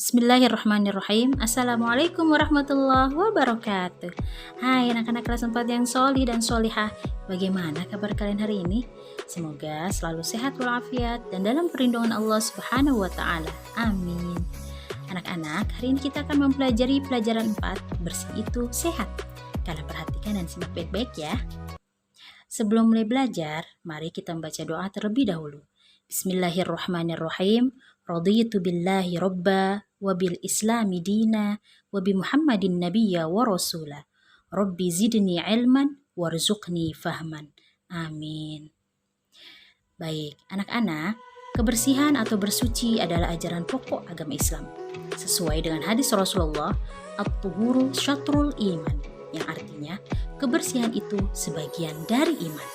Bismillahirrahmanirrahim. Assalamualaikum warahmatullahi wabarakatuh. Hai anak-anak kelas 4 yang sholih dan sholihah. Bagaimana kabar kalian hari ini? Semoga selalu sehat walafiat dan dalam perlindungan Allah Subhanahu wa taala. Amin. Anak-anak, hari ini kita akan mempelajari pelajaran 4, bersih itu sehat. Kalian perhatikan dan simak baik-baik ya. Sebelum mulai belajar, mari kita membaca doa terlebih dahulu. Bismillahirrahmanirrahim. Raditu billahi robba wa bil islami dina wa bi muhammadin nabiyya wa rasula. Rabbi zidni ilman warzuqni fahman. Amin. Baik, anak-anak, kebersihan atau bersuci adalah ajaran pokok agama Islam. Sesuai dengan hadis Rasulullah, at-tuhuru syatrul iman, yang artinya kebersihan itu sebagian dari iman.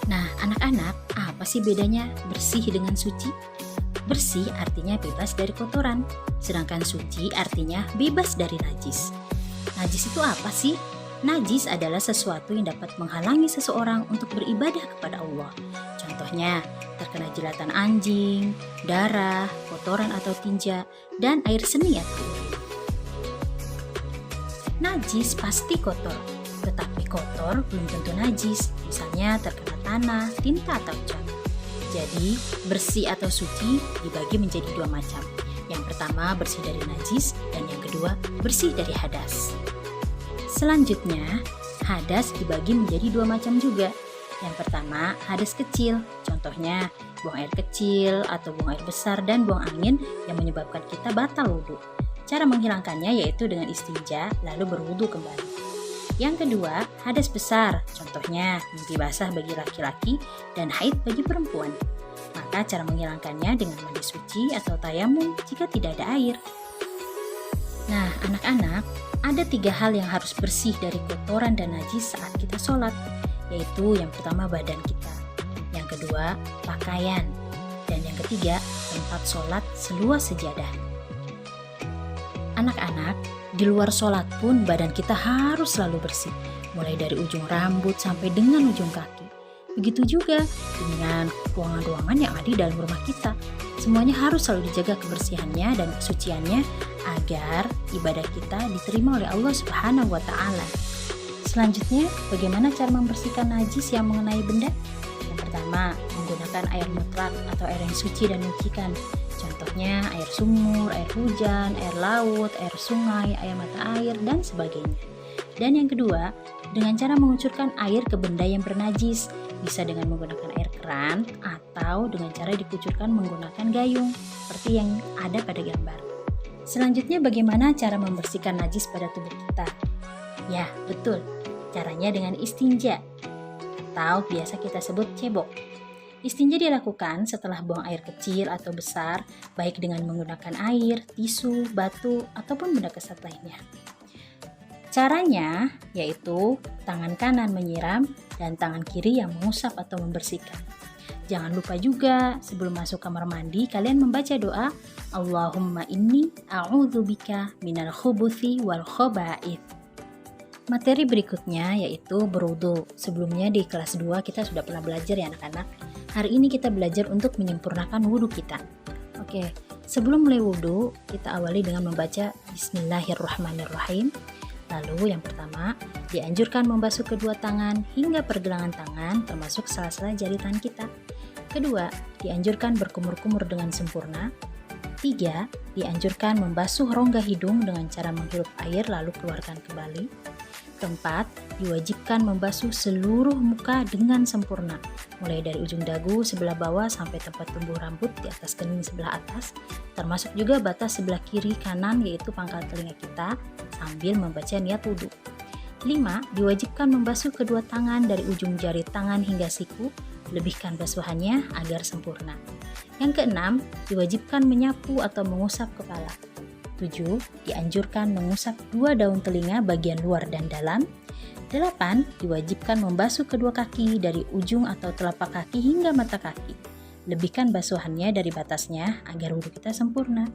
Nah, anak-anak, apa sih bedanya bersih dengan suci? Bersih artinya bebas dari kotoran, sedangkan suci artinya bebas dari najis. Najis itu apa sih? Najis adalah sesuatu yang dapat menghalangi seseorang untuk beribadah kepada Allah. Contohnya, terkena jilatan anjing, darah, kotoran atau tinja, dan air seni atau urin. Najis pasti kotor, tetapi kotor belum tentu najis, misalnya terkena tanah, tinta, atau cat. Jadi, bersih atau suci dibagi menjadi dua macam. Yang pertama bersih dari najis dan yang kedua bersih dari hadas. Selanjutnya, hadas dibagi menjadi dua macam juga. Yang pertama, hadas kecil. Contohnya, buang air kecil atau buang air besar dan buang angin yang menyebabkan kita batal wudhu. Cara menghilangkannya yaitu dengan istinja lalu berwudhu kembali. Yang kedua, hadas besar, contohnya mimpi basah bagi laki-laki dan haid bagi perempuan. Maka cara menghilangkannya dengan mandi suci atau tayamum jika tidak ada air. Nah, anak-anak, ada 3 hal yang harus bersih dari kotoran dan najis saat kita sholat, yaitu yang pertama badan kita, yang kedua pakaian, dan yang ketiga tempat sholat seluas sejadah. Anak-anak, di luar sholat pun badan kita harus selalu bersih, mulai dari ujung rambut sampai dengan ujung kaki. Begitu juga dengan ruangan-ruangan yang ada di dalam rumah kita. Semuanya harus selalu dijaga kebersihannya dan kesuciannya agar ibadah kita diterima oleh Allah Subhanahu wa taala. Selanjutnya, bagaimana cara membersihkan najis yang mengenai benda? Yang pertama, menggunakan air mutlak atau air yang suci dan menyucikan. Contohnya air sumur, air hujan, air laut, air sungai, air mata air, dan sebagainya. Dan yang kedua, dengan cara mengucurkan air ke benda yang bernajis, bisa dengan menggunakan air keran atau dengan cara dikucurkan menggunakan gayung, seperti yang ada pada gambar. Selanjutnya, bagaimana cara membersihkan najis pada tubuh kita? Ya, betul, caranya dengan istinja, atau biasa kita sebut cebok. Istinja dilakukan setelah buang air kecil atau besar, baik dengan menggunakan air, tisu, batu, ataupun benda kesat lainnya. Caranya yaitu tangan kanan menyiram dan tangan kiri yang mengusap atau membersihkan. Jangan lupa juga sebelum masuk kamar mandi kalian membaca doa Allahumma inni a'udzubika minal khubuthi wal khaba'ith. Materi berikutnya yaitu berwudu. Sebelumnya di kelas 2 kita sudah pernah belajar ya anak-anak. Hari ini kita belajar untuk menyempurnakan wudhu kita. Oke, sebelum mulai wudhu, kita awali dengan membaca Bismillahirrahmanirrahim. Lalu yang pertama, dianjurkan membasuh kedua tangan hingga pergelangan tangan termasuk sela-sela jari tangan kita. Kedua, dianjurkan berkumur-kumur dengan sempurna. 3, dianjurkan membasuh rongga hidung dengan cara menghirup air lalu keluarkan kembali. 4, diwajibkan membasuh seluruh muka dengan sempurna, mulai dari ujung dagu sebelah bawah sampai tempat tumbuh rambut di atas kening sebelah atas, termasuk juga batas sebelah kiri kanan yaitu pangkal telinga kita, sambil membaca niat wudhu. 5, diwajibkan membasuh kedua tangan dari ujung jari tangan hingga siku, lebihkan basuhannya agar sempurna. Yang keenam, diwajibkan menyapu atau mengusap kepala. 7, dianjurkan mengusap 2 daun telinga bagian luar dan dalam. 8, diwajibkan membasuh kedua kaki dari ujung atau telapak kaki hingga mata kaki. Lebihkan basuhannya dari batasnya agar wudhu kita sempurna.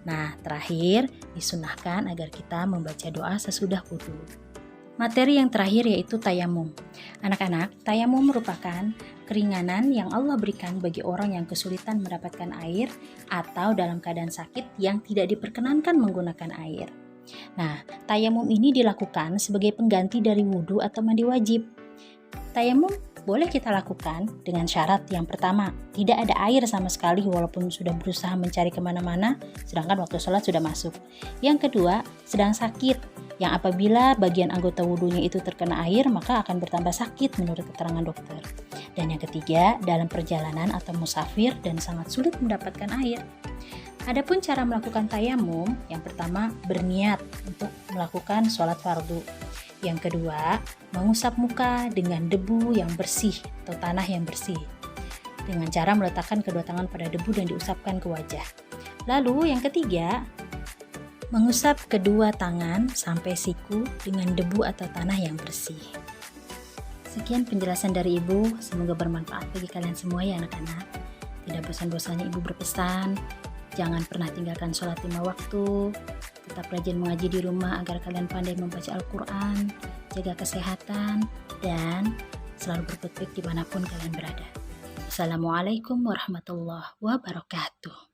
Nah, terakhir disunahkan agar kita membaca doa sesudah wudhu. Materi yang terakhir yaitu tayamum. Anak-anak, tayamum merupakan keringanan yang Allah berikan bagi orang yang kesulitan mendapatkan air atau dalam keadaan sakit yang tidak diperkenankan menggunakan air. Nah, tayamum ini dilakukan sebagai pengganti dari wudhu atau mandi wajib. Tayamum boleh kita lakukan dengan syarat yang pertama, tidak ada air sama sekali walaupun sudah berusaha mencari kemana-mana, sedangkan waktu sholat sudah masuk. Yang kedua, sedang sakit, yang apabila bagian anggota wudhunya itu terkena air, maka akan bertambah sakit menurut keterangan dokter. Dan yang ketiga, dalam perjalanan atau musafir dan sangat sulit mendapatkan air. Adapun cara melakukan tayamum, yang pertama berniat untuk melakukan sholat fardu. Yang kedua, mengusap muka dengan debu yang bersih atau tanah yang bersih dengan cara meletakkan kedua tangan pada debu dan diusapkan ke wajah. Lalu yang ketiga, mengusap kedua tangan sampai siku dengan debu atau tanah yang bersih. Sekian penjelasan dari Ibu, semoga bermanfaat bagi kalian semua ya anak-anak. Tidak bosan-bosannya Ibu berpesan, jangan pernah tinggalkan sholat 5 waktu, tetap rajin mengaji di rumah agar kalian pandai membaca Al-Quran, jaga kesehatan, dan selalu berbuat baik dimanapun kalian berada. Assalamualaikum warahmatullahi wabarakatuh.